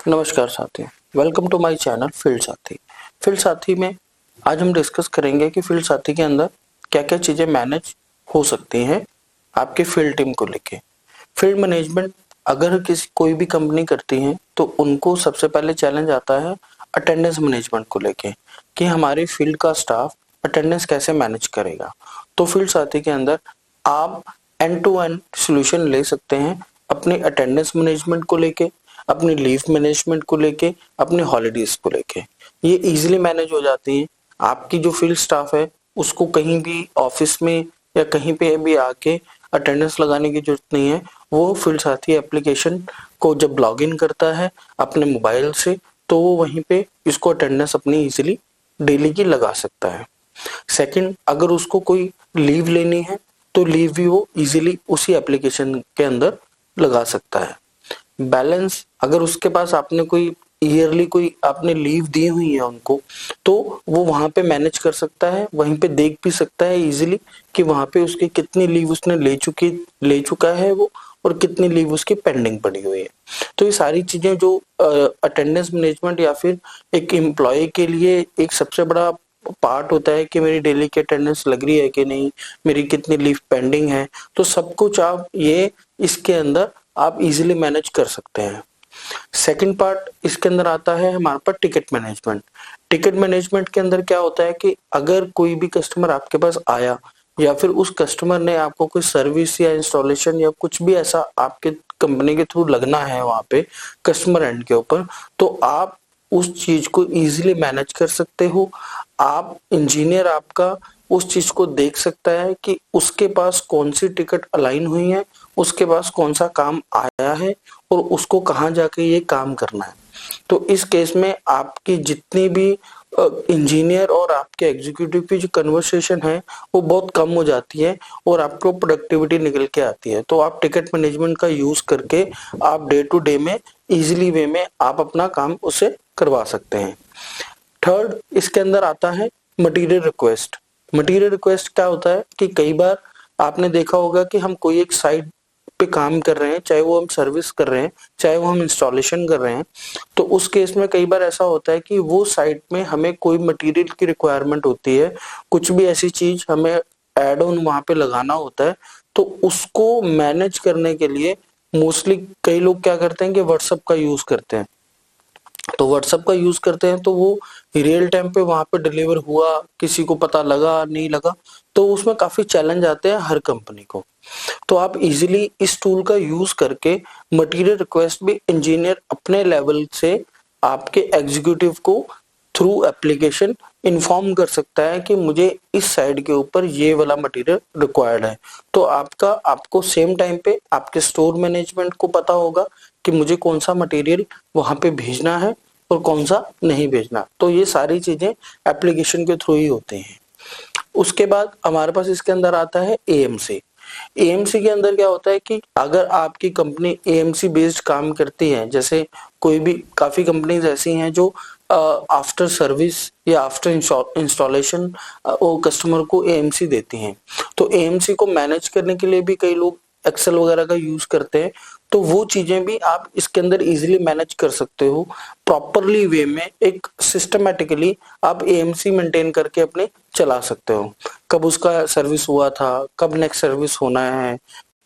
नमस्कार साथी, welcome to my channel field साथी। फील्ड साथी में आज हम डिस्कस करेंगे कि फील्ड साथी के अंदर क्या क्या चीजें मैनेज हो सकती हैं आपके फील्ड टीम को लेके। फील्ड मैनेजमेंट अगर कोई भी कंपनी करती है तो उनको सबसे पहले चैलेंज आता है अटेंडेंस मैनेजमेंट को लेके कि हमारे फील्ड का स्टाफ अटेंडेंस कैसे मैनेज करेगा। तो फील्ड साथी के अंदर आप एंड टू एंड सॉल्यूशन ले सकते हैं अपने अटेंडेंस मैनेजमेंट को लेके, अपनी लीव मैनेजमेंट को लेके, अपने हॉलीडेज को लेके। ये इजीली मैनेज हो जाती है। आपकी जो फील्ड स्टाफ है उसको कहीं भी ऑफिस में या कहीं पे भी आके अटेंडेंस लगाने की जरूरत नहीं है। वो फील्ड साथी एप्लीकेशन को जब लॉग इन करता है अपने मोबाइल से तो वो वहीं पे इसको अटेंडेंस अपनी इजीली डेली की लगा सकता है। सेकंड, अगर उसको कोई लीव लेनी है तो लीव भी वो इजीली उसी एप्लीकेशन के अंदर लगा सकता है। बैलेंस, अगर उसके पास आपने कोई ईयरली कोई आपने लीव दी हुई है उनको तो वो वहां पे मैनेज कर सकता है, वहीं पे देख भी सकता है इजीली कि वहां पे उसकी कितनी लीव उसने ले चुका है वो और कितनी लीव उसकी पेंडिंग पड़ी हुई है। तो ये सारी चीजें जो अटेंडेंस मैनेजमेंट या फिर एक एम्प्लॉय के लिए एक सबसे बड़ा पार्ट होता है कि मेरी डेली की अटेंडेंस लग रही है कि नहीं, मेरी कितनी लीव पेंडिंग है, तो सब कुछ आप ये इसके अंदर आप इजीली मैनेज कर सकते हैं। सेकंड पार्ट इसके अंदर आता है हमारे पास टिकट मैनेजमेंट। टिकट मैनेजमेंट के अंदर क्या होता है कि अगर कोई भी कस्टमर आपके पास आया या फिर उस कस्टमर ने आपको कोई सर्विस या इंस्टॉलेशन या कुछ भी ऐसा आपके कंपनी के थ्रू लगना है वहां पे कस्टमर एंड के ऊपर, तो आप उस चीज को इजीली मैनेज कर सकते हो। आप इंजीनियर आपका उस चीज को देख सकता है कि उसके पास कौन सी टिकट अलाइन हुई है, उसके पास कौन सा काम आया है और उसको कहाँ जाके ये काम करना है। तो इस केस में आपकी जितनी भी इंजीनियर और आपके एग्जीक्यूटिव की जो कन्वर्सेशन है वो बहुत कम हो जाती है और आपको प्रोडक्टिविटी निकल के आती है। तो आप टिकट मैनेजमेंट का यूज करके आप डे टू डे में इजीली वे में आप अपना काम उससे करवा सकते हैं। थर्ड, इसके अंदर आता है मटेरियल रिक्वेस्ट। मटेरियल रिक्वेस्ट क्या होता है कि कई बार आपने देखा होगा कि हम कोई एक साइट पे काम कर रहे हैं, चाहे वो हम सर्विस कर रहे हैं, चाहे वो हम इंस्टॉलेशन कर रहे हैं, तो उस केस में कई बार ऐसा होता है कि वो साइट में हमें कोई मटेरियल की रिक्वायरमेंट होती है, कुछ भी ऐसी चीज हमें एड ऑन वहां पे लगाना होता है। तो उसको मैनेज करने के लिए मोस्टली कई लोग क्या करते हैं कि व्हाट्सएप का यूज करते हैं। तो व्हाट्सएप का यूज करते हैं तो वो रियल टाइम पे वहां पे डिलीवर हुआ, किसी को पता लगा नहीं लगा, तो उसमें काफी चैलेंज आते हैं हर कंपनी को। तो आप इजीली इस टूल का यूज करके मटेरियल रिक्वेस्ट भी इंजीनियर अपने लेवल से आपके एग्जीक्यूटिव को थ्रू एप्लीकेशन इन्फॉर्म कर सकता है कि मुझे इस साइड के ऊपर ये वाला मटेरियल रिक्वायर्ड है। तो आपको सेम टाइम पे आपके स्टोर मैनेजमेंट को पता होगा कि मुझे कौन सा मटेरियल वहां पे भेजना है और कौन सा नहीं भेजना। तो ये सारी चीजें एप्लीकेशन के थ्रू ही होती हैं। उसके बाद हमारे पास इसके अंदर आता है एएमसी। एएमसी के अंदर क्या होता है कि अगर आपकी कंपनी एएमसी बेस्ड काम करती है, जैसे कोई भी काफी कंपनीज ऐसी हैं जो आफ्टर सर्विस या आफ्टर इंस्टॉलेशन वो कस्टमर को एएमसी देती हैं, तो एएमसी को मैनेज करने के लिए भी कई लोग एक्सेल वगैरह का यूज करते हैं। तो वो चीजें भी आप इसके अंदर इजीली मैनेज कर सकते हो प्रॉपरली वे में, एक सिस्टमेटिकली आप एएमसी मेंटेन करके अपने चला सकते हो। कब उसका सर्विस हुआ था, कब नेक्स्ट सर्विस होना है,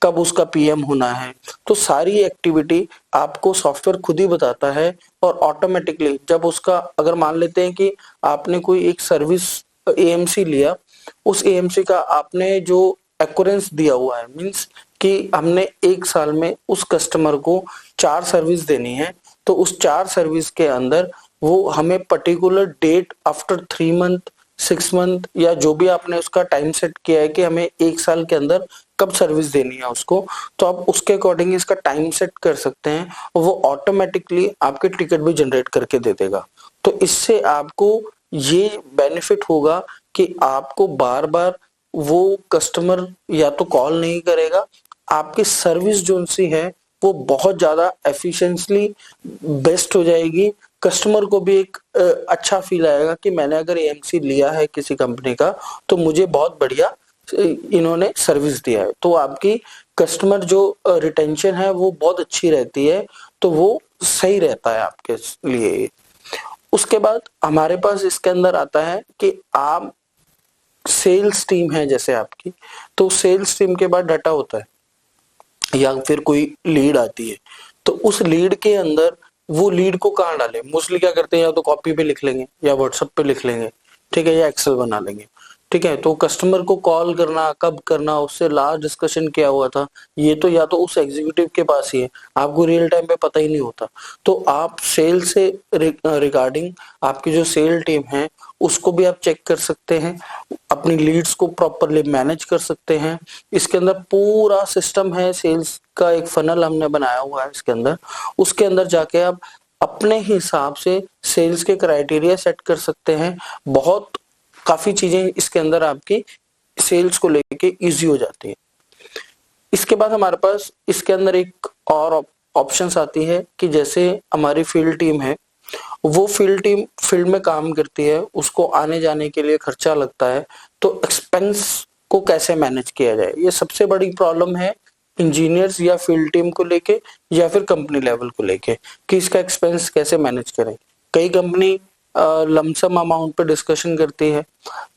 कब उसका पीएम होना है, तो सारी एक्टिविटी आपको सॉफ्टवेयर खुद ही बताता है। और ऑटोमेटिकली जब उसका अगर मान लेते हैं कि आपने कोई एक सर्विस एएमसी लिया, उस एएमसी का आपने जो एक्यूरेंस दिया हुआ है, मींस कि हमने एक साल में उस कस्टमर को 4 सर्विस देनी है, तो उस 4 सर्विस के अंदर वो हमें particular date after 3 month 6 month या जो भी आपने उसका टाइम सेट किया है कि हमें एक साल के अंदर कब सर्विस देनी है उसको, तो आप उसके अकॉर्डिंग इसका टाइम सेट कर सकते हैं और वो ऑटोमेटिकली आपके टिकट भी जनरेट करके दे देगा। तो इससे आपको ये बेनिफिट होगा कि आपको बार बार वो कस्टमर या तो कॉल नहीं करेगा, आपकी सर्विस जो सी है वो बहुत ज्यादा एफिशिएंटली बेस्ट हो जाएगी। कस्टमर को भी एक अच्छा फील आएगा कि मैंने अगर एएमसी लिया है किसी कंपनी का तो मुझे बहुत बढ़िया इन्होंने सर्विस दिया है। तो आपकी कस्टमर जो रिटेंशन है वो बहुत अच्छी रहती है। तो वो सही रहता है आपके लिए। उसके बाद हमारे पास इसके अंदर आता है कि आप सेल्स टीम है जैसे आपकी, तो सेल्स टीम के बाद डाटा होता है या फिर कोई लीड आती है, तो उस लीड के अंदर वो लीड को कहाँ डालें। मोस्टली क्या करते हैं, या तो कॉपी पे लिख लेंगे या व्हाट्सएप पे लिख लेंगे, ठीक है, या एक्सेल बना लेंगे, ठीक है। तो कस्टमर को कॉल करना, कब करना, उससे लास्ट डिस्कशन क्या हुआ था, ये तो या तो उस एग्जीक्यूटिव के पास ही है, आपको रियल टाइम पे पता ही नहीं होता। तो आप सेल से रिगार्डिंग आपकी जो सेल टीम है उसको भी आप चेक कर सकते हैं, अपनी लीड्स को प्रॉपरली मैनेज कर सकते हैं। इसके अंदर पूरा सिस्टम है, सेल्स का एक फनल हमने बनाया हुआ है इसके अंदर। उसके अंदर जाके आप अपने हिसाब से सेल्स के क्राइटेरिया सेट कर सकते हैं। बहुत काफी चीजें इसके अंदर आपकी सेल्स को लेके इजी हो जाती है। इसके बाद हमारे पास इसके अंदर एक और ऑप्शंस आती है कि जैसे हमारी फील्ड टीम है, वो फील्ड टीम फील्ड में काम करती है, उसको आने जाने के लिए खर्चा लगता है, तो एक्सपेंस को कैसे मैनेज किया जाए, ये सबसे बड़ी प्रॉब्लम है इंजीनियर्स या फील्ड टीम को लेके या फिर कंपनी लेवल को लेके, कि इसका एक्सपेंस कैसे मैनेज करें। कई कंपनी लमसम अमाउंट पे डिस्कशन करती है,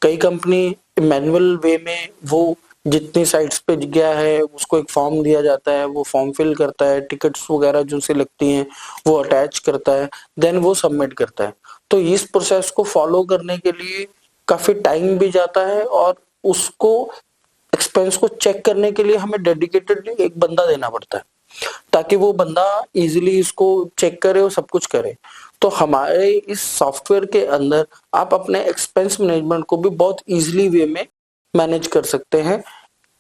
कई कंपनी मैनुअल वे में वो जितनी साइट्स पे गया है उसको एक फॉर्म दिया जाता है, वो फॉर्म फिल करता है, टिकट्स वगैरह जो से लगती हैं वो अटैच करता है, देन वो सबमिट करता है। तो इस प्रोसेस को फॉलो करने के लिए काफी टाइम भी जाता है और उसको एक्सपेंस को चेक करने के लिए हमें डेडिकेटेडली एक बंदा देना पड़ता है, ताकि वो बंदा इजीली इसको चेक करे और सब कुछ करे। तो हमारे इस सॉफ्टवेयर के अंदर आप अपने एक्सपेंस मैनेजमेंट को भी बहुत इजीली वे में मैनेज कर सकते हैं।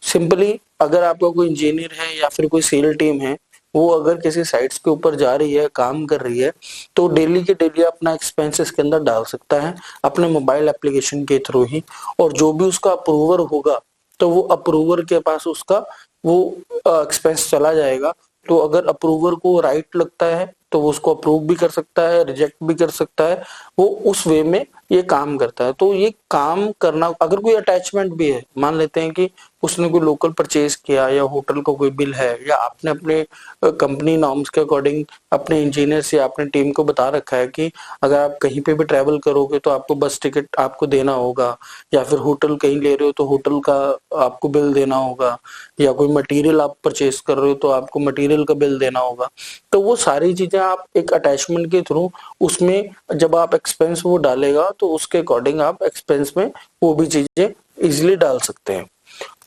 सिंपली अगर आपका कोई इंजीनियर है या फिर कोई सेल टीम है, वो अगर किसी साइट्स के ऊपर जा रही है, काम कर रही है, तो डेली के डेली अपना एक्सपेंसेस के अंदर डाल सकता है अपने मोबाइल एप्लीकेशन के थ्रू ही, और जो भी उसका अप्रूवर होगा तो वो अप्रूवर के पास उसका वो एक्सपेंस चला जाएगा। तो अगर अप्रूवर को राइट लगता है तो वो उसको अप्रूव भी कर सकता है, रिजेक्ट भी कर सकता है, वो उस वे में ये काम करता है। तो ये काम करना, अगर कोई अटैचमेंट भी है, मान लेते हैं कि उसने कोई लोकल परचेज किया या होटल का कोई बिल है, या आपने अपने कंपनी नॉर्म्स के अकॉर्डिंग अपने इंजीनियर से अपने टीम को बता रखा है कि अगर आप कहीं पे भी ट्रेवल करोगे तो आपको बस टिकट आपको देना होगा, या फिर होटल कहीं ले रहे हो तो होटल का आपको बिल देना होगा, या कोई मटेरियल आप परचेज कर रहे हो तो आपको मटेरियल का बिल देना होगा। तो वो सारी चीजें आप एक अटैचमेंट के थ्रू उसमें जब आप एक्सपेंस वो डालेगा तो उसके अकॉर्डिंग आप एक्सपेंस में वो भी चीजें इजीली डाल सकते हैं।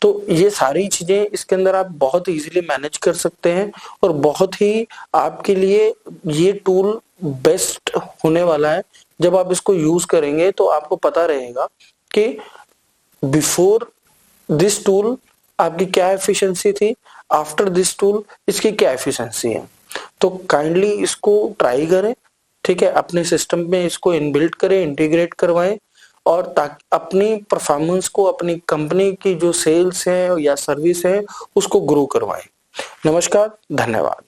तो ये सारी चीजें इसके अंदर आप बहुत इजीली मैनेज कर सकते हैं, और बहुत ही आपके लिए ये टूल बेस्ट होने वाला है। जब आप इसको यूज करेंगे तो आपको पता रहेगा कि बिफोर दिस टूल आपकी क्या एफिशिएंसी थी, आफ्टर दिस टूल इसकी क्या एफिशिएंसी है। तो काइंडली इसको ट्राई करें, ठीक है, अपने सिस्टम में इसको इनबिल्ट करें, इंटीग्रेट करवाएं, और ताकि अपनी परफॉर्मेंस को, अपनी कंपनी की जो सेल्स है या सर्विस है उसको ग्रो करवाएं। नमस्कार, धन्यवाद।